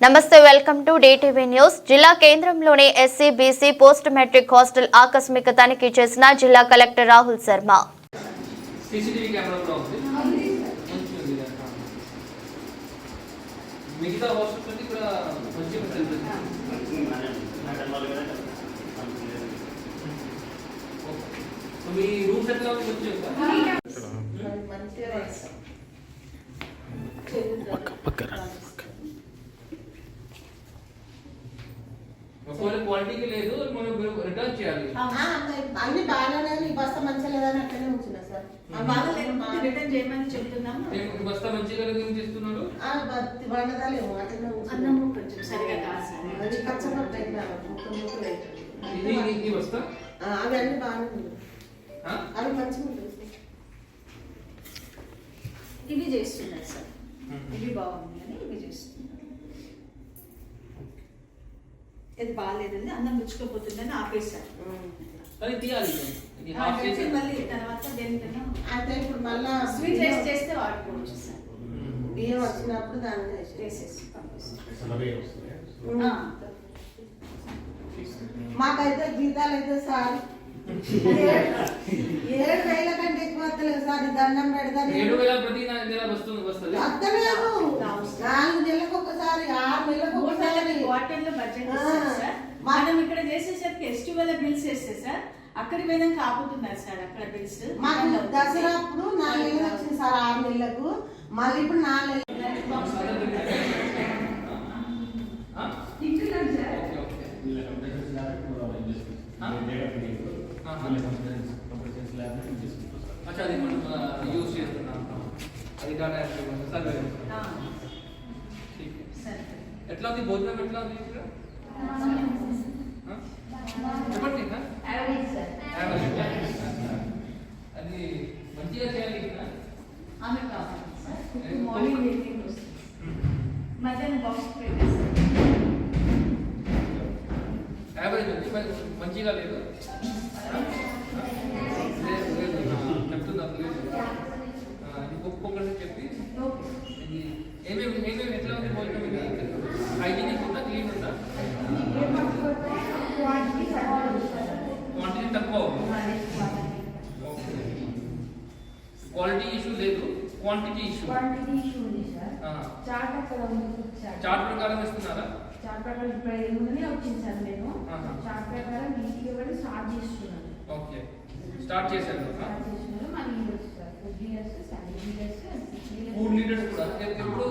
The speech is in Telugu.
నమస్తే, వెల్కమ్ టు DTV న్యూస్. జిల్లా కేంద్రంలోని SC BC post matric hostel ఆకస్మిక తనిఖీ చేసిన జిల్లా కలెక్టర్ రాహుల్ శర్మ. క్వాలిటీకి లేదు, మనం రిటర్న్ చేయాలి. అన్ని బాగానే ఈ బస్తా మంచిగా లేదని అట్లనే ఉంచిన సార్. బాగా లేకపోతే రిటర్న్ చేయమని చెప్తున్నాము. బస్తా మంచిగా లేదు, ఏం చేస్తున్నారు? వండదాలేము అట్లనే అన్నము కొంచెం సరిగా కాదు సార్. అది కచ్చపట్టు ఈ బస్తా అవి అన్ని బాగానే ఉన్నాయి, అవి మంచిగా ఉంటాయి. ఇవి చేస్తున్నారు సార్, ఇవి బాగుంది అని ఇవి చేస్తున్నారు. ఇది బాగాలేదండి, అన్నం రుచుకోపోతుందని ఆపేశారు. అది తీయాలి మళ్ళీ తర్వాత దేనికన్నా అయితే ఇప్పుడు మళ్ళా స్వీట్ రైస్ చేస్తే వాడుకోవచ్చు సార్. బియ్యం వచ్చినప్పుడు దాన్ని చేసేసి పంపిస్తాం. మాకైతే జీతాలు అయితే సార్ 7,000 కంటే ఎక్కువ వస్తలేదు సార్. దండం పెడతాను వస్తలేదు. 4 నెలలకు ఒకసారి, 6 నెలలకు ఒకసారి క్వార్టర్లో బడ్జెట్ సార్. మనం ఇక్కడ చేసేసరికి ఎస్టివల్ బిల్స్ వేస్తే సార్, అక్కడ పోయినాక ఆపుతున్నారు సార్ అక్కడ బిల్స్. మాకు దసరా అప్పుడు 4 నెలలు వచ్చింది సార్, 6 నెలలకు. మళ్ళీ ఇప్పుడు 4 నెలలు. అది మనం యూజ్ చేస్తున్నాం. అది డాటా ఎట్లా ఉంది భోజనం, ఎట్లా ఉంది ఇక్కడ చెప్పండి. అది మంచిగా చేయాలి. ఆమె కావాలి సార్. మార్నింగ్ మీటింగ్ వస్తుంది, మధ్యాహ్నం బాక్స్ పెట్టేస్తారు. యావరేజ్ ఉంది, మంచిగా లేదు చెప్తున్నా. ఒక్కొక్కటి చెప్పి ఇది ఏమేమి ఎట్లా ఉంది భోజనం, ఇది హైజీనిక్ ఉందా, క్లీన్ ఉందా, క్వాంటిటీ తక్కువ ఉంది, క్వాలిటీ ఇష్యూ లేదు, క్వాంటిటీ ఇష్యూ ఉంది సార్. చార్ట్ ప్రకారం ఇస్తున్నారా? చార్ట్ ప్రకారం ఇప్పుడు ముందునే వచ్చింది సార్. నేను చార్ట్ ప్రకారం వీటికి ఇవ్వడం స్టార్ట్ చేస్తున్నాను. ఓకే, స్టార్ట్ చేశారు. మళ్ళీ sir 4 litres, 7 litres, 6 litres. 4 litres కూడా ఎప్పుడు